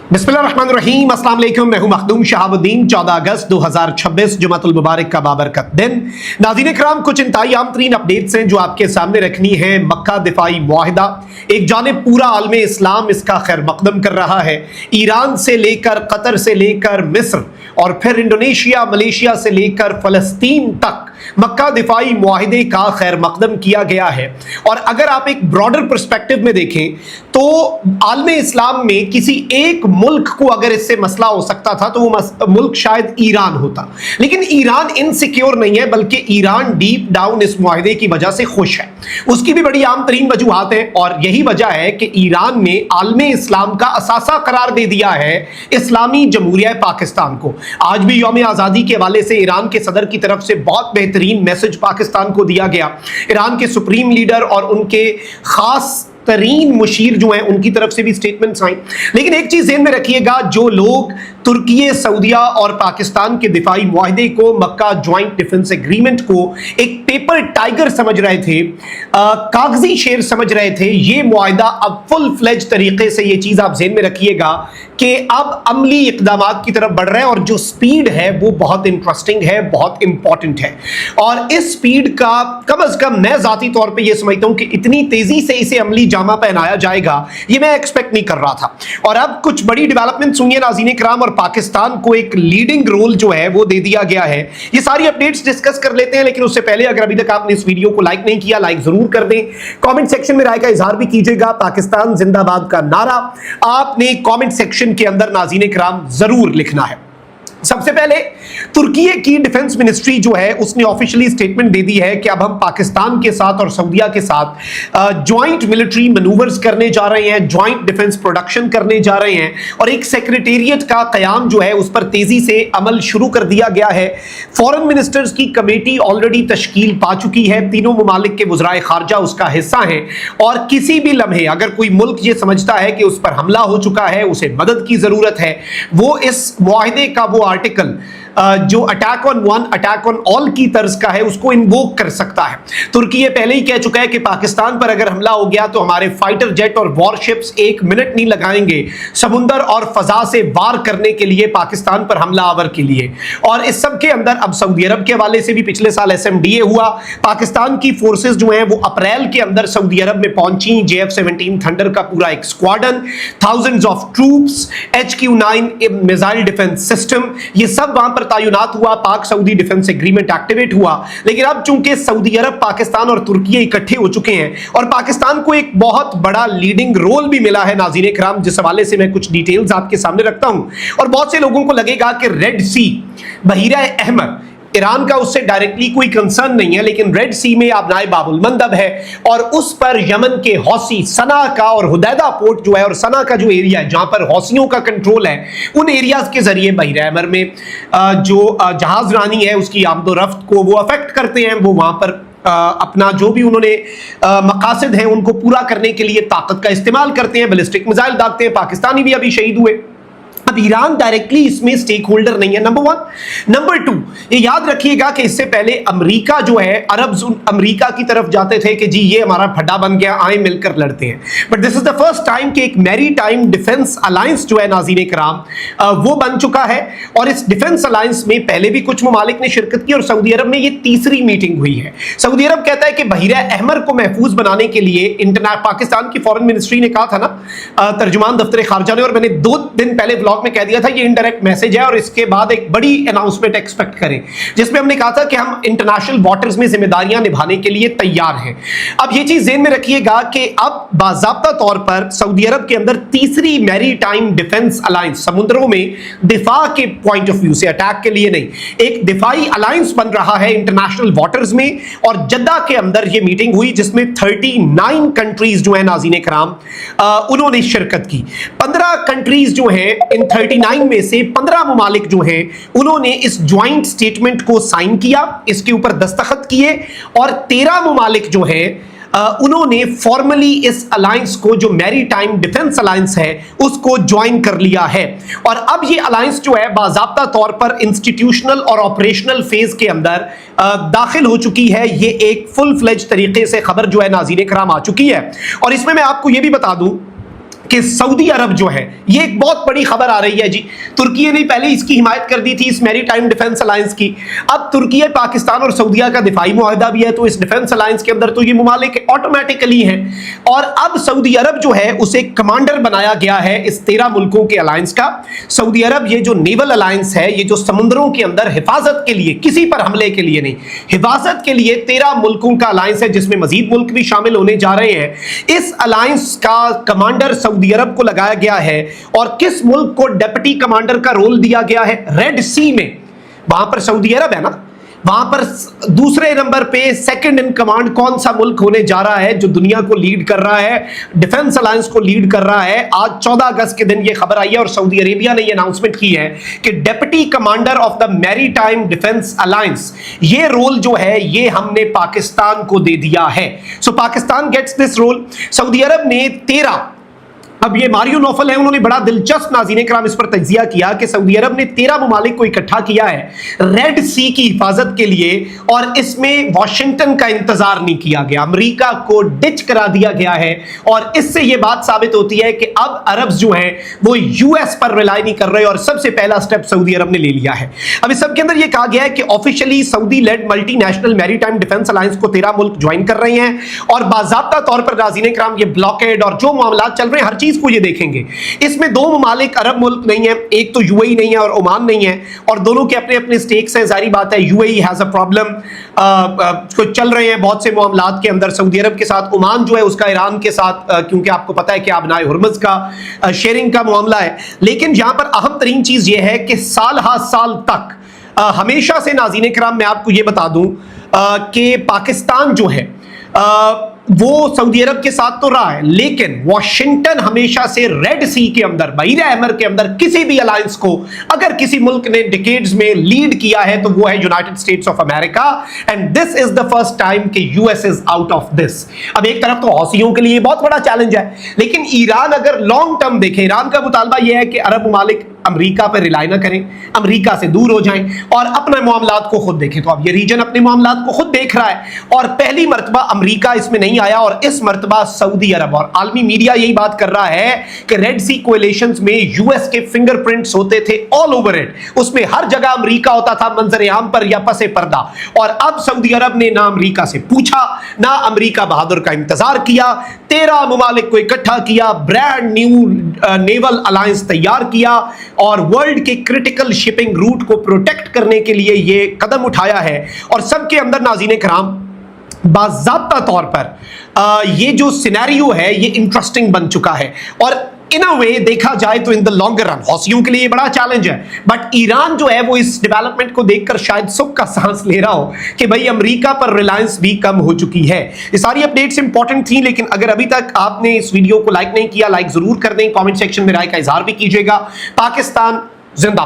बिस्मिल्लाहिर्रहमानिर्रहीम, अस्सलाम वालेकुम। मैं हूं मखदूम शहाबुद्दीन। 14 अगस्त 2026 जुमातुल मुबारक का बाबरकत दिन। नाज़रीन इकराम, कुछ इंतहाई आम तरीन अपडेट्स हैं जो आपके सामने रखनी है। मक्का दिफाई मुआहिदा, एक जानिब पूरा आलम इस्लाम इसका खैर मकदम कर रहा है, ईरान से लेकर कतर से लेकर मिस्र और फिर इंडोनेशिया मलेशिया से लेकर फ़लस्तीन तक मक्का दिफाई मुआहिदे का खैर मकदम किया गया है। और अगर आप एक ब्रॉडर पर्सपेक्टिव में देखें तो आलम इस्लाम में किसी एक मुल्क को अगर इससे मसला हो सकता था तो वो मुल्क शायद ईरान होता, लेकिन ईरान इनसिक्योर नहीं है, बल्कि ईरान डीप डाउन इस मुआहिदे की वजह से खुश है। उसकी भी बड़ी आम तरीन वजूहात है और यही वजह है कि ईरान ने आलम इस्लाम का असासा करार दे दिया है इस्लामी जमहूरिया पाकिस्तान को। आज भी यौम आज़ादी के हवाले से ईरान के सदर की तरफ से बहुत बेहतरीन मैसेज पाकिस्तान को दिया गया। ईरान के सुप्रीम लीडर और उनके खास तरीन मुशीर जो हैं उनकी तरफ से भी स्टेटमेंट्स आई। लेकिन एक चीज ज़हन में रखिएगा, जो लोग तुर्की, सऊदिया और पाकिस्तान के दिफाई मुआहिदे को, मक्का ज्वाइंट डिफेंस एग्रीमेंट को एक पेपर टाइगर समझ रहे थे, कागजी शेर समझ रहे थे, ये मुआहिदा अब फुल फ्लेज तरीके से, ये चीज आप ज़हन में रखिएगा कि अब अमली इक़दामात की तरफ बढ़ रहे हैं और जो स्पीड है वो बहुत इंटरेस्टिंग है, बहुत इंपॉर्टेंट है। और इस स्पीड का कम अज कम मैं ज़ाती तौर पे ये समझता हूं कि इतनी तेजी से इसे अमली जामा पहनाया जाएगा ये मैं एक्सपेक्ट नहीं कर रहा था। और अब कुछ बड़ी डेवलपमेंट्स हुई हैं नाज़रीन इकराम, और पाकिस्तान को एक लीडिंग रोल जो है वो दे दिया गया है। ये सारी अपडेट्स डिस्कस कर लेते हैं, लेकिन उससे पहले अगर अभी तक आपने इस वीडियो को लाइक नहीं किया, लाइक जरूर कर दें। कमेंट सेक्शन में राय का इजहार भी कीजिएगा। पाकिस्तान जिंदाबाद का नारा आपने कमेंट सेक्शन के अंदर नाज़रीन इकराम जरूर लिखना है। सबसे पहले तुर्की की डिफेंस मिनिस्ट्री जो है उसने ऑफिशियली स्टेटमेंट दे दी है कि अब हम पाकिस्तान के साथ और सऊदिया के साथ ज्वाइंट मिलिट्री मैनूवर्स करने जा रहे हैं, ज्वाइंट डिफेंस प्रोडक्शन करने जा रहे हैं, और एक सेक्रेटेरिएट का कयाम जो है उस पर तेजी से अमल शुरू कर दिया गया है। फॉरेन मिनिस्टर्स की कमेटी ऑलरेडी तश्कील पा चुकी है, तीनों ममालिक के वज़राए खारजा उसका हिस्सा हैं, और किसी भी लम्हे अगर कोई मुल्क ये समझता है कि उस पर हमला हो चुका है, उसे मदद की जरूरत है, वो इस मुआहिदे का वो आर्टिकल जो attack on one attack on all की तर्ज का है उसको इन्वोक कर सकता है। तुर्की ये पहले ही कह चुका है कि पाकिस्तान पर अगर हमला हो गया तो हमारे फाइटर जेट और वॉरशिप्स एक मिनट नहीं लगाएंगे समुंदर और फजा से वार करने के लिए, पाकिस्तान पर हमला आवर के लिए। और इस सब के अंदर अब सऊदी अरब के हवाले से भी पिछले साल SMDA हुआ, पाकिस्तान की फोर्सेस जो हैं वो अप्रैल के अंदर सऊदी अरब में पहुंची, JF-17 थंडर का पूरा एक squadron, thousands of troops, HQ-9 missile defence system, ये सब वहां पर तैनात हुआ। पाक सऊदी डिफेंस एग्रीमेंट एक्टिवेट हुआ। लेकिन अब चूंकि सऊदी अरब, पाकिस्तान और तुर्की इकट्ठे हो चुके हैं और पाकिस्तान को एक बहुत बड़ा लीडिंग रोल भी मिला है नाज़रीन इकराम, जिस हवाले से मैं कुछ डिटेल्स आपके सामने रखता हूं। और बहुत से लोगों को लगेगा कि रेड सी, बहीरा अहमर, ईरान का उससे डायरेक्टली कोई कंसर्न नहीं है, लेकिन रेड सी में आबनाए बाबुल मंदब है और उस पर यमन के हौसी, सना का और हुदैदा पोर्ट जो है और सना का जो एरिया है जहां पर हौसियों का कंट्रोल है, उन एरियाज के जरिए बहीरा अहमर में जो जहाज रानी है उसकी आमदोरफ्त को वो अफेक्ट करते हैं। वो वहां पर अपना जो भी उन्होंने मकासद हैं उनको पूरा करने के लिए ताकत का इस्तेमाल करते हैं, बैलिस्टिक मिसाइल दागते हैं। पाकिस्तानी भी अभी शहीद हुए। अब ईरान डायरेक्टली इसमें स्टेक होल्डर नहीं है, नंबर वन। नंबर टू, ये याद रखिएगा कि इससे पहले अमेरिका जो है, अरब अमेरिका की तरफ जाते थे कि जी ये हमारा फड्डा बन गया, आए मिलकर लड़ते हैं। But this is the first time कि एक मैरी टाइम डिफेंस अलायंस जो है नाज़रीन इकराम वो बन चुका है। और इस डिफेंस अलायंस में पहले भी कुछ ममालिक ने शिरकत की और सऊदी अरब में ये तीसरी मीटिंग हुई है। सऊदी अरब कहता है कि बहीरा अहमर को महफूज बनाने के लिए पाकिस्तान की फॉरेन मिनिस्ट्री ने कहा था ना, तर्जुमान दफ्तर खारजा ने, और मैंने 2 दिन पहले ब्लॉग में कह दिया था ये इनडायरेक्ट मैसेज है और इसके बाद एक बड़ी अनाउंसमेंट एक्सपेक्ट करें, जिसमें हमने कहा था कि हम इंटरनेशनल वाटर्स में जिम्मेदारियां निभाने के लिए तैयार हैं। अब ये चीज ज़हन में रखिएगा कि अब बाज़ाब्ता तौर पर सऊदी अरब के अंदर तीसरी मैरी टाइम डिफेंस अलायंस, समुद्रों में दिफा के पॉइंट ऑफ व्यू से, अटैक के लिए नहीं, एक दिफाई अलायंस बन रहा है इंटरनेशनल वाटर्स में। और जद्दा के अंदर ये मीटिंग हुई जिसमें 39 कंट्रीज जो है नाज़रीन इकराम उन्होंने शिरकत की। 15 कंट्रीज जो है, इन 39 में से 15 ममालिक जो हैं उन्होंने इस ज्वाइंट स्टेटमेंट को साइन किया, इसके ऊपर दस्तखत किए, और 13 ममालिक जो हैं उन्होंने फॉर्मली इस अलायंस को, जो मैरी टाइम डिफेंस अलायंस है, उसको ज्वाइन कर लिया है। और अब ये अलायंस जो है बाज़ाब्ता तौर पर इंस्टीट्यूशनल और ऑपरेशनल फेज के अंदर दाखिल हो चुकी है। ये एक फुल फ्लेज तरीके से खबर जो है नाज़रीन इकराम आ चुकी है। और इसमें मैं आपको ये भी बता दूं کہ سعودی عرب جو ہے، یہ ایک بہت بڑی خبر آ رہی ہے جی، ترکی نے پہلے اس کی حمایت کر دی تھی اس میری ٹائم ڈیفنس الائنس کی، اب ترکی، پاکستان اور سعودیہ کا دفاعی معاہدہ بھی ہے، تو اس ڈیفنس الائنس کے اندر تو یہ ممالک آٹومیٹکلی ہیں، اور اب سعودی عرب جو ہے اسے کمانڈر بنایا گیا ہے اس 13 ملکوں کے الائنس کا۔ سعودی عرب یہ جو نیول الائنس ہے، یہ جو سمندروں کے اندر حفاظت کے لیے، کسی پر حملے کے لیے نہیں، حفاظت کے لیے 13 ملکوں کا الائنس ہے، جس میں مزید ملک بھی شامل ہونے جا رہے ہیں۔ اس الائنس کا کمانڈر سعودی عرب کو لگایا گیا ہے، اور کس ملک کو ڈیپٹی کمانڈر کا رول دیا گیا ہے؟ ریڈ سی میں، وہاں پر سعودی عرب ہے نا، وہاں پر دوسرے نمبر پہ سیکنڈ ان کمانڈ کون سا ملک ہونے جا رہا ہے جو دنیا کو لیڈ کر رہا ہے، ڈیفنس الائنس کو لیڈ کر رہا ہے؟ آج 14 اگست کے دن یہ خبر آئی ہے، اور سعودی عربیہ نے یہ اناؤنسمنٹ کی ہے کہ ڈیپٹی کمانڈر آف دا میری ٹائم ڈیفنس الائنس، یہ رول جو ہے یہ ہم نے پاکستان کو دے دیا ہے۔ سو پاکستان گیٹس دس رول۔ سعودی عرب نے 13، اب یہ ماریو نوفل ہے، انہوں نے بڑا دلچسپ ناظرین کرام اس پر تجزیہ کیا کہ سعودی عرب نے 13 ممالک کو اکٹھا کیا ہے ریڈ سی کی حفاظت کے لیے، اور اس میں واشنگٹن کا انتظار نہیں کیا گیا، امریکہ کو ڈچ کرا دیا گیا ہے، اور اس سے یہ بات ثابت ہوتی ہے کہ اب عربز جو ہیں وہ یو ایس پر ریلائی نہیں کر رہے، اور سب سے پہلا سٹیپ سعودی عرب نے لے لیا ہے۔ اب اس سب کے اندر یہ کہا گیا ہے کہ آفیشلی سعودی لیڈ ملٹی نیشنل میری ٹائم ڈیفنس الائنس کو 13 ملک جوائن کر رہے ہیں، اور باضابطہ طور پر ناظرین کرام یہ بلاکیڈ اور جو معاملات چل رہے ہیں ہر چیز کو یہ دیکھیں گے۔ اس میں 2 ممالک عرب ملک نہیں ہیں، ایک تو یو اے ای نہیں ہے اور عمان نہیں ہے، اور دونوں کے اپنے اپنے سٹیکس ہیں، ظاہری بات ہے you a E has a problem, کچھ چل رہے ہیں بہت سے معاملات کے اندر سعودی عرب کے ساتھ، عمان جو ہے اس کا ایران کے ساتھ، کیونکہ آپ کو پتا ہے کہ آبنائے ہرمز کا شیئرنگ کا معاملہ ہے۔ لیکن یہاں پر اہم ترین چیز یہ ہے کہ سال ہا سال تک ہمیشہ سے ناظرین کرام میں آپ کو یہ بتا دوں کہ پاکستان جو ہے وہ سعودی عرب کے ساتھ تو رہا ہے، لیکن واشنگٹن ہمیشہ سے ریڈ سی کے اندر، بحیرہ احمر کے اندر کسی بھی الائنس کو اگر کسی ملک نے ڈیکیڈز میں لیڈ کیا ہے تو وہ ہے United States of America, and this is the first time کہ U S is out of this. اب ایک طرف تو حوثیوں کے لیے بہت بڑا چیلنج ہے، لیکن ایران اگر لانگ ٹرم دیکھے، ایران کا مطالبہ یہ ہے کہ عرب ممالک امریکہ پر ریلائی نہ کریں، امریکہ سے دور ہو جائیں اور اپنے معاملات کو خود دیکھیں۔ تو اب یہ ریجن اپنے معاملات کو خود دیکھ رہا ہے، اور پہلی مرتبہ امریکہ اس میں نہیں آیا، اور اس مرتبہ سعودی عرب، اور عالمی میڈیا یہی بات کر رہا ہے کہ ریڈ سی کولیشنز میں یو ایس کے فنگر پرنٹس ہوتے تھے آل اوور اٹ، اس میں ہر جگہ امریکہ ہوتا تھا منظر عام پر یا پس پردہ، اور اب سعودی عرب نے نہ امریکہ سے پوچھا، نہ امریکہ بہادر کا انتظار کیا، 13 ممالک کو اکٹھا کیا، برانڈ نیو نیول الائنس تیار کیا، اور ورلڈ کے کرٹیکل شپنگ روٹ کو پروٹیکٹ کرنے کے لیے یہ قدم اٹھایا ہے۔ اور سب کے اندر ناظرین کرام باضابطہ طور پر یہ جو سینیریو ہے یہ انٹرسٹنگ بن چکا ہے، اور ان اے وے دیکھا جائے تو ان دا لانگر رن حوثیوں کے لیے یہ بڑا چیلنج ہے، بٹ ایران جو ہے وہ اس ڈیولپمنٹ کو دیکھ کر شاید سکھ کا سانس لے رہا ہو کہ بھائی امریکہ پر ریلائنس بھی کم ہو چکی ہے۔ یہ ساری اپڈیٹس امپورٹنٹ تھیں، لیکن اگر ابھی تک آپ نے اس ویڈیو کو لائک نہیں کیا، لائک ضرور کر دیں، کامنٹ سیکشن میں رائے کا اظہار بھی کیجیے گا۔ پاکستان زندہ باد۔